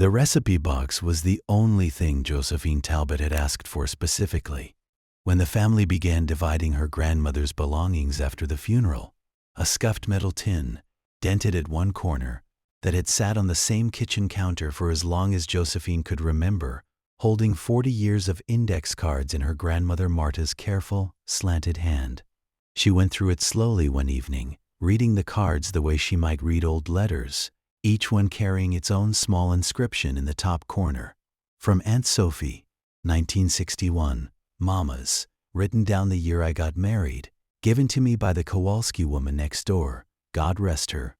The recipe box was the only thing Josephine Talbot had asked for specifically. When the family began dividing her grandmother's belongings after the funeral, a scuffed metal tin, dented at one corner, that had sat on the same kitchen counter for as long as Josephine could remember, holding 40 years of index cards in her grandmother Marta's careful, slanted hand. She went through it slowly one evening, reading the cards the way she might read old letters, each one carrying its own small inscription in the top corner. From Aunt Sophie, 1961, Mama's, written down the year I got married, given to me by the Kowalski woman next door, God rest her.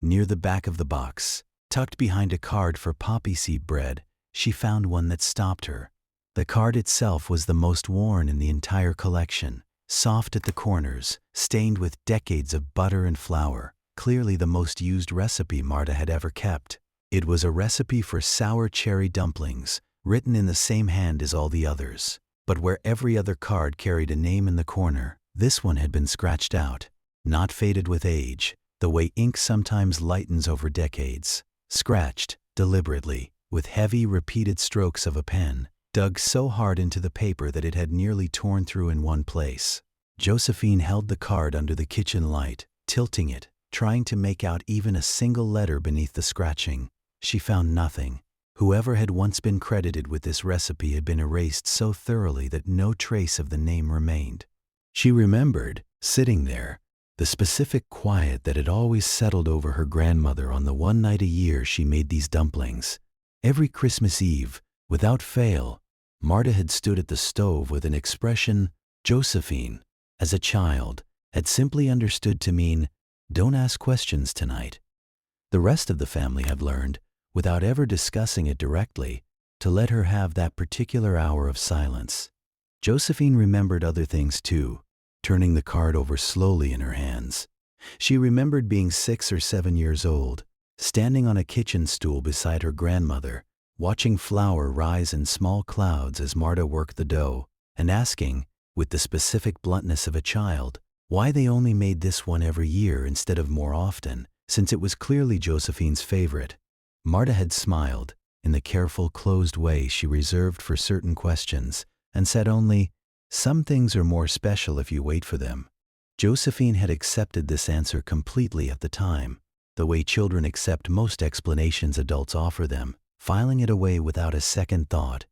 Near the back of the box, tucked behind a card for poppy seed bread, she found one that stopped her. The card itself was the most worn in the entire collection, soft at the corners, stained with decades of butter and flour, clearly the most used recipe Marta had ever kept. It was a recipe for sour cherry dumplings, written in the same hand as all the others. But where every other card carried a name in the corner, this one had been scratched out, not faded with age, the way ink sometimes lightens over decades. Scratched, deliberately, with heavy, repeated strokes of a pen, dug so hard into the paper that it had nearly torn through in one place. Josephine held the card under the kitchen light, tilting it, trying to make out even a single letter beneath the scratching. She found nothing. Whoever had once been credited with this recipe had been erased so thoroughly that no trace of the name remained. She remembered, sitting there, the specific quiet that had always settled over her grandmother on the one night a year she made these dumplings. Every Christmas Eve, without fail, Marta had stood at the stove with an expression Josephine, as a child, had simply understood to mean, "Don't ask questions tonight." The rest of the family had learned, without ever discussing it directly, to let her have that particular hour of silence. Josephine remembered other things too, turning the card over slowly in her hands. She remembered being 6 or 7 years old, standing on a kitchen stool beside her grandmother, watching flour rise in small clouds as Marta worked the dough, and asking, with the specific bluntness of a child, why they only made this one every year instead of more often, since it was clearly Josephine's favorite. Marta had smiled, in the careful, closed way she reserved for certain questions, and said only, "Some things are more special if you wait for them." Josephine had accepted this answer completely at the time, the way children accept most explanations adults offer them, filing it away without a second thought.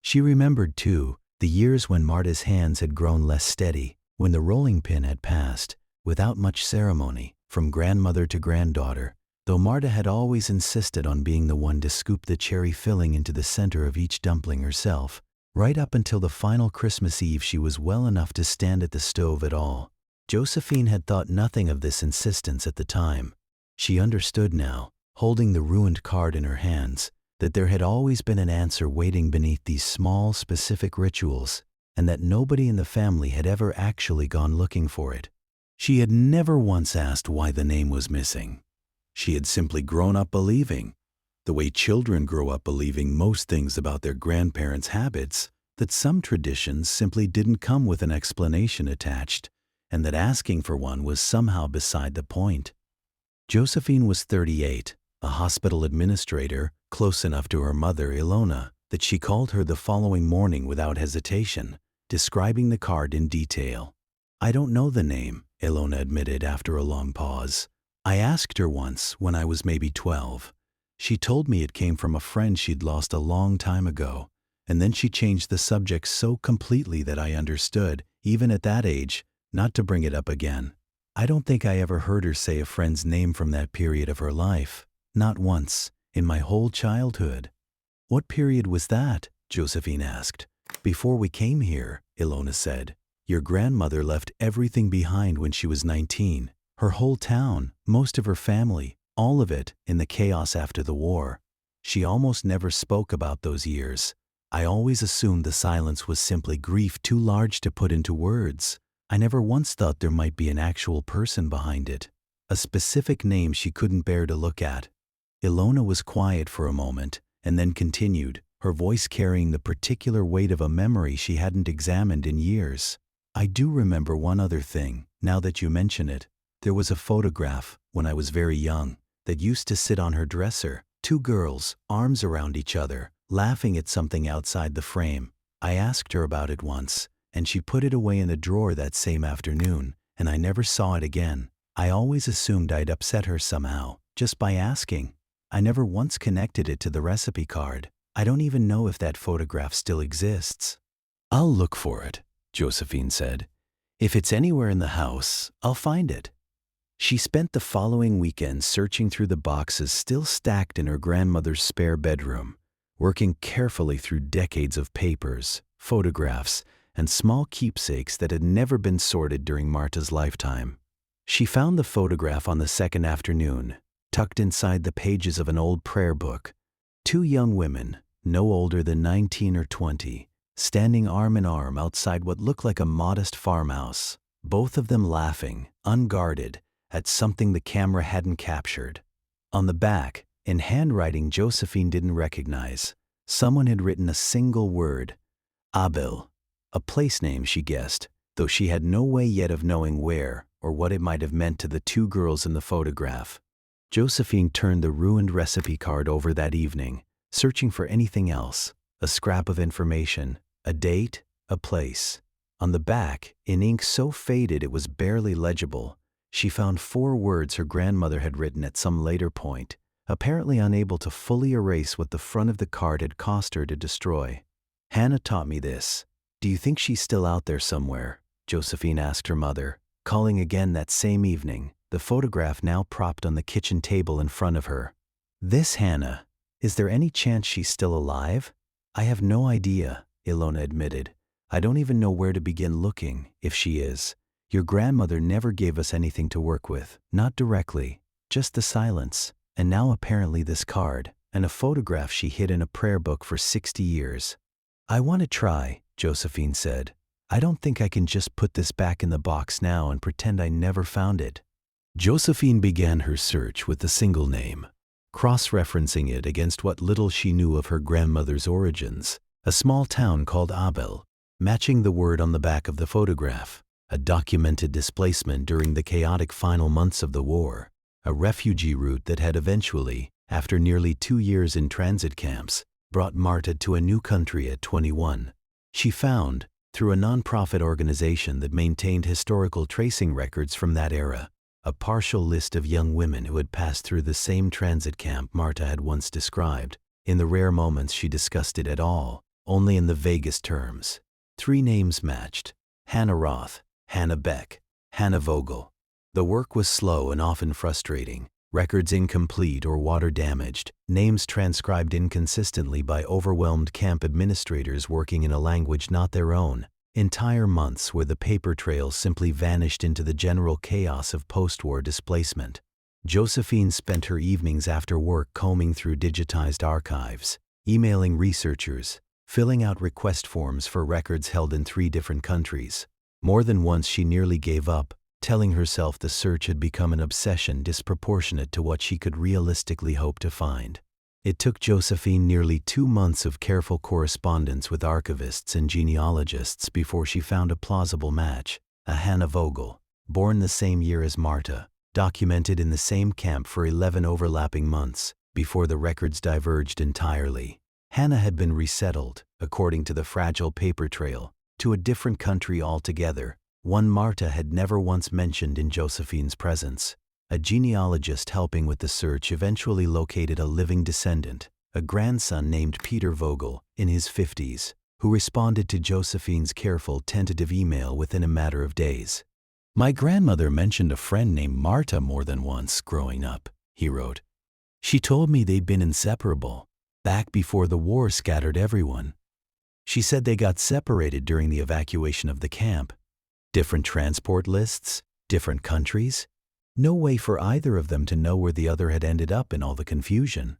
She remembered, too, the years when Marta's hands had grown less steady, when the rolling pin had passed, without much ceremony, from grandmother to granddaughter, though Marta had always insisted on being the one to scoop the cherry filling into the center of each dumpling herself. Right up until the final Christmas Eve she was well enough to stand at the stove at all. Josephine had thought nothing of this insistence at the time. She understood now, holding the ruined card in her hands, that there had always been an answer waiting beneath these small, specific rituals, and that nobody in the family had ever actually gone looking for it. She had never once asked why the name was missing. She had simply grown up believing, the way children grow up believing most things about their grandparents' habits, that some traditions simply didn't come with an explanation attached, and that asking for one was somehow beside the point. Josephine was 38, a hospital administrator, close enough to her mother, Ilona, that she called her the following morning without hesitation, describing the card in detail. "I don't know the name," Ilona admitted after a long pause. "I asked her once when I was maybe 12. She told me it came from a friend she'd lost a long time ago, and then she changed the subject so completely that I understood, even at that age, not to bring it up again. I don't think I ever heard her say a friend's name from that period of her life. Not once, in my whole childhood." "What period was that?" Josephine asked. "Before we came here," Ilona said. "Your grandmother left everything behind when she was 19. Her whole town, most of her family, all of it, in the chaos after the war. She almost never spoke about those years. I always assumed the silence was simply grief too large to put into words. I never once thought there might be an actual person behind it, a specific name she couldn't bear to look at." Ilona was quiet for a moment, and then continued, her voice carrying the particular weight of a memory she hadn't examined in years. "I do remember one other thing, now that you mention it. There was a photograph, when I was very young, that used to sit on her dresser, Two girls, arms around each other, laughing at something outside the frame. I asked her about it once, and she put it away in a drawer that same afternoon, and I never saw it again. I always assumed I'd upset her somehow, just by asking. I never once connected it to the recipe card. I don't even know if that photograph still exists. I'll look for it, Josephine said. If it's anywhere in the house, I'll find it. She spent the following weekend searching through the boxes still stacked in her grandmother's spare bedroom, working carefully through decades of papers, photographs, and small keepsakes that had never been sorted during Marta's lifetime. She found the photograph on the second afternoon, tucked inside the pages of an old prayer book. Two young women, no older than 19 or 20, standing arm in arm outside what looked like a modest farmhouse, both of them laughing, unguarded, at something the camera hadn't captured. On the back, in handwriting Josephine didn't recognize, someone had written a single word, Abel, a place name she guessed, though she had no way yet of knowing where or what it might have meant to the two girls in the photograph. Josephine turned the ruined recipe card over that evening, searching for anything else, a scrap of information, a date, a place. On the back, in ink so faded it was barely legible, she found 4 words her grandmother had written at some later point, apparently unable to fully erase what the front of the card had cost her to destroy. Hannah taught me this. Do you think she's still out there somewhere? Josephine asked her mother, calling again that same evening, the photograph now propped on the kitchen table in front of her. This Hannah. Is there any chance she's still alive? I have no idea, Ilona admitted. I don't even know where to begin looking, if she is. Your grandmother never gave us anything to work with, not directly, just the silence, and now apparently this card, and a photograph she hid in a prayer book for 60 years. I want to try, Josephine said. I don't think I can just put this back in the box now and pretend I never found it. Josephine began her search with a single name, cross-referencing it against what little she knew of her grandmother's origins, a small town called Abel, matching the word on the back of the photograph. A documented displacement during the chaotic final months of the war, a refugee route that had eventually, after nearly 2 years in transit camps, brought Marta to a new country at 21. She found, through a nonprofit organization that maintained historical tracing records from that era, a partial list of young women who had passed through the same transit camp Marta had once described. In the rare moments she discussed it at all, only in the vaguest terms. 3 names matched: Hannah Roth, Hannah Beck, Hannah Vogel. The work was slow and often frustrating, records incomplete or water-damaged, names transcribed inconsistently by overwhelmed camp administrators working in a language not their own, entire months where the paper trails simply vanished into the general chaos of post-war displacement. Josephine spent her evenings after work combing through digitized archives, emailing researchers, filling out request forms for records held in 3 different countries. More than once she nearly gave up, telling herself the search had become an obsession disproportionate to what she could realistically hope to find. It took Josephine nearly 2 months of careful correspondence with archivists and genealogists before she found a plausible match: a Hannah Vogel, born the same year as Marta, documented in the same camp for 11 overlapping months, before the records diverged entirely. Hannah had been resettled, according to the fragile paper trail, to a different country altogether, one Marta had never once mentioned in Josephine's presence. A genealogist helping with the search eventually located a living descendant, a grandson named Peter Vogel, in his 50s, who responded to Josephine's careful tentative email within a matter of days. My grandmother mentioned a friend named Marta more than once growing up, he wrote. She told me they'd been inseparable, back before the war scattered everyone. She said they got separated during the evacuation of the camp. Different transport lists, different countries. No way for either of them to know where the other had ended up in all the confusion.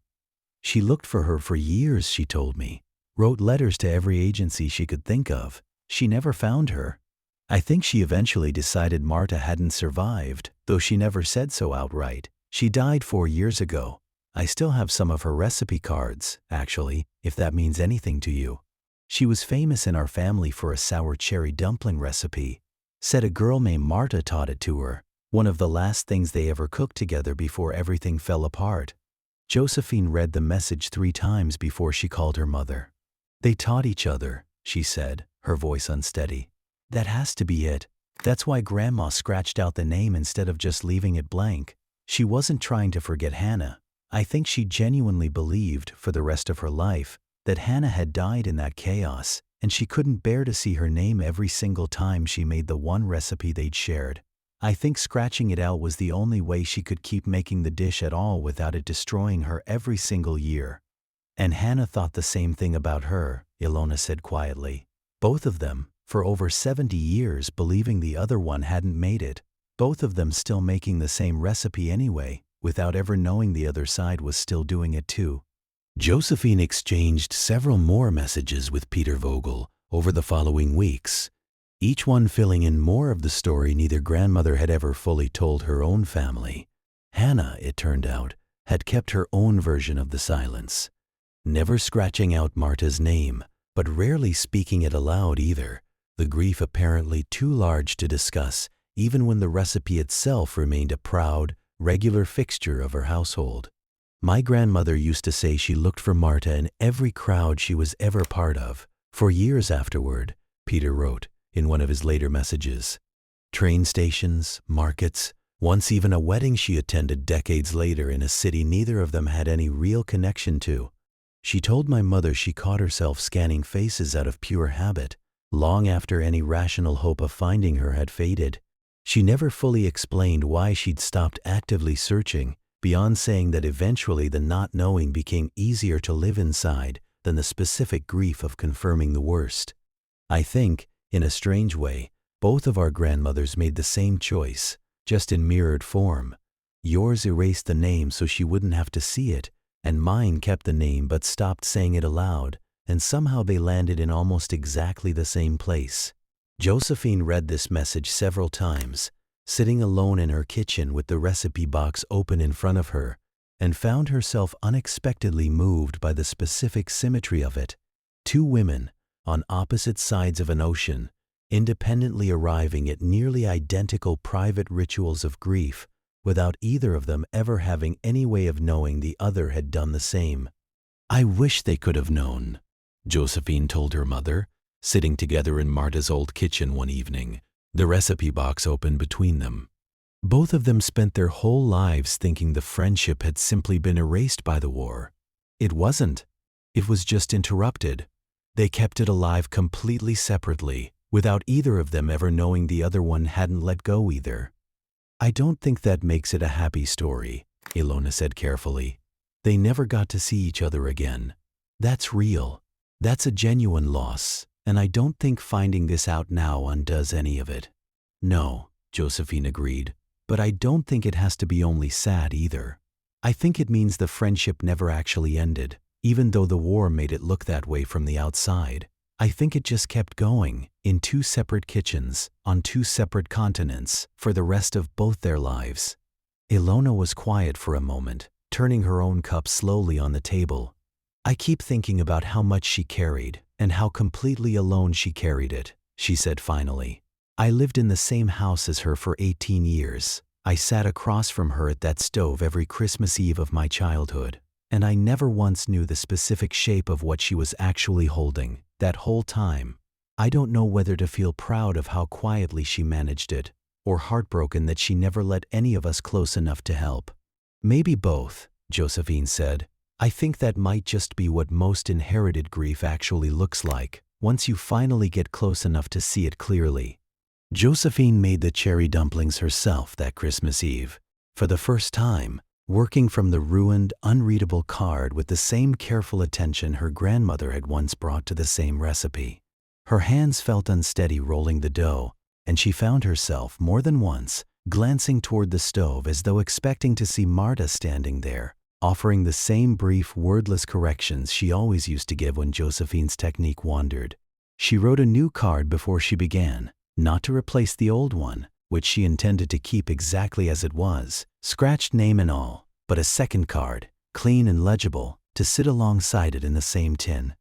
She looked for her for years, she told me, wrote letters to every agency she could think of. She never found her. I think she eventually decided Marta hadn't survived, though she never said so outright. She died 4 years ago. I still have some of her recipe cards, actually, if that means anything to you. She was famous in our family for a sour cherry dumpling recipe. Said a girl named Marta taught it to her, one of the last things they ever cooked together before everything fell apart. Josephine read the message 3 times before she called her mother. "They taught each other," she said, her voice unsteady. "That has to be it. That's why Grandma scratched out the name instead of just leaving it blank. She wasn't trying to forget Hannah. I think she genuinely believed, for the rest of her life, that Hannah had died in that chaos, and she couldn't bear to see her name every single time she made the one recipe they'd shared. I think scratching it out was the only way she could keep making the dish at all without it destroying her every single year." "And Hannah thought the same thing about her," Ilona said quietly. "Both of them, for over 70 years, believing the other one hadn't made it. Both of them still making the same recipe anyway, without ever knowing the other side was still doing it too." Josephine exchanged several more messages with Peter Vogel over the following weeks, each one filling in more of the story neither grandmother had ever fully told her own family. Hannah, it turned out, had kept her own version of the silence, never scratching out Marta's name, but rarely speaking it aloud either, the grief apparently too large to discuss, even when the recipe itself remained a proud, regular fixture of her household. "My grandmother used to say she looked for Marta in every crowd she was ever part of, for years afterward," Peter wrote in one of his later messages. "Train stations, markets, once even a wedding she attended decades later in a city neither of them had any real connection to. She told my mother she caught herself scanning faces out of pure habit, long after any rational hope of finding her had faded. She never fully explained why she'd stopped actively searching, beyond saying that eventually the not knowing became easier to live inside than the specific grief of confirming the worst. I think, in a strange way, both of our grandmothers made the same choice, just in mirrored form. Yours erased the name so she wouldn't have to see it, and mine kept the name but stopped saying it aloud, and somehow they landed in almost exactly the same place." Josephine read this message several times, sitting alone in her kitchen with the recipe box open in front of her, and found herself unexpectedly moved by the specific symmetry of it. 2 women, on opposite sides of an ocean, independently arriving at nearly identical private rituals of grief, without either of them ever having any way of knowing the other had done the same. "I wish they could have known," Josephine told her mother, sitting together in Marta's old kitchen one evening, the recipe box open between them. Both of them spent their whole lives thinking the friendship had simply been erased by the war. It wasn't. It was just interrupted. They kept it alive completely separately, without either of them ever knowing the other one hadn't let go either. "I don't think that makes it a happy story," Ilona said carefully. "They never got to see each other again. That's real. That's a genuine loss, and I don't think finding this out now undoes any of it." "No," Josephine agreed, "but I don't think it has to be only sad either. I think it means the friendship never actually ended, even though the war made it look that way from the outside. I think it just kept going, in 2 separate kitchens, on 2 separate continents, for the rest of both their lives." Ilona was quiet for a moment, turning her own cup slowly on the table. "I keep thinking about how much she carried, and how completely alone she carried it," she said finally. "I lived in the same house as her for 18 years. I sat across from her at that stove every Christmas Eve of my childhood, and I never once knew the specific shape of what she was actually holding, that whole time. I don't know whether to feel proud of how quietly she managed it, or heartbroken that she never let any of us close enough to help." "Maybe both," Josephine said. "I think that might just be what most inherited grief actually looks like, once you finally get close enough to see it clearly." Josephine made the cherry dumplings herself that Christmas Eve, for the first time, working from the ruined, unreadable card with the same careful attention her grandmother had once brought to the same recipe. Her hands felt unsteady rolling the dough, and she found herself, more than once, glancing toward the stove as though expecting to see Marta standing there, offering the same brief, wordless corrections she always used to give when Josephine's technique wandered. She wrote a new card before she began, not to replace the old one, which she intended to keep exactly as it was, scratched name and all, but a second card, clean and legible, to sit alongside it in the same tin.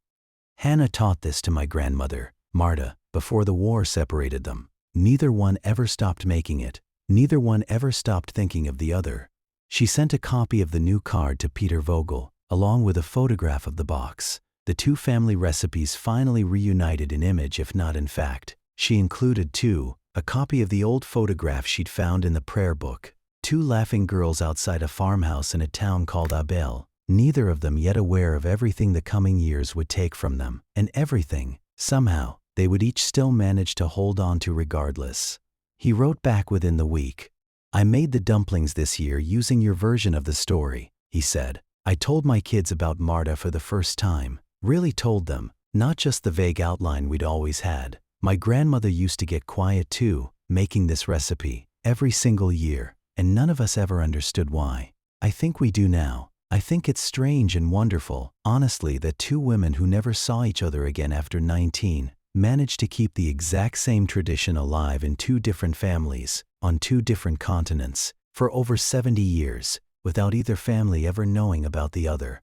"Hannah taught this to my grandmother, Marta, before the war separated them. Neither one ever stopped making it. Neither one ever stopped thinking of the other. She sent a copy of the new card to Peter Vogel, along with a photograph of the box. The two family recipes finally reunited in image if not in fact. She included, too, a copy of the old photograph she'd found in the prayer book. Two laughing girls outside a farmhouse in a town called Abel, neither of them yet aware of everything the coming years would take from them, and everything, somehow, they would each still manage to hold on to regardless. He wrote back within the week. "I made the dumplings this year using your version of the story," he said. "I told my kids about Marta for the first time. Really told them, not just the vague outline we'd always had. My grandmother used to get quiet too, making this recipe, every single year, and none of us ever understood why. I think we do now. I think it's strange and wonderful, honestly, that two women who never saw each other again after 19 managed to keep the exact same tradition alive in two different families, on two different continents, for over 70 years, without either family ever knowing about the other."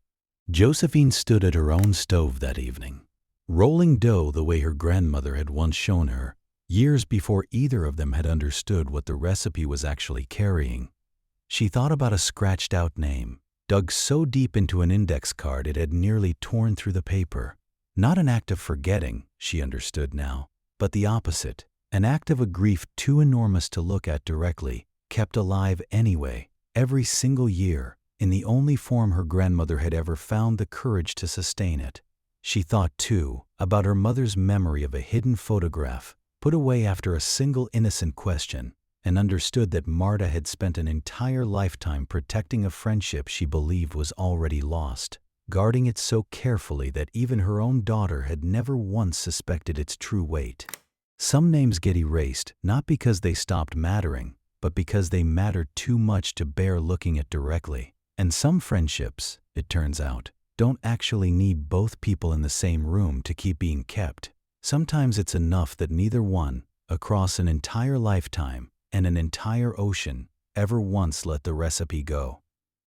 Josephine stood at her own stove that evening, rolling dough the way her grandmother had once shown her, years before either of them had understood what the recipe was actually carrying. She thought about a scratched-out name, dug so deep into an index card it had nearly torn through the paper. Not an act of forgetting, she understood now, but the opposite, an act of a grief too enormous to look at directly, kept alive anyway, every single year, in the only form her grandmother had ever found the courage to sustain it. She thought, too, about her mother's memory of a hidden photograph, put away after a single innocent question, and understood that Marta had spent an entire lifetime protecting a friendship she believed was already lost, guarding it so carefully that even her own daughter had never once suspected its true weight. Some names get erased, not because they stopped mattering, but because they mattered too much to bear looking at directly. And some friendships, it turns out, don't actually need both people in the same room to keep being kept. Sometimes it's enough that neither one, across an entire lifetime and an entire ocean, ever once let the recipe go.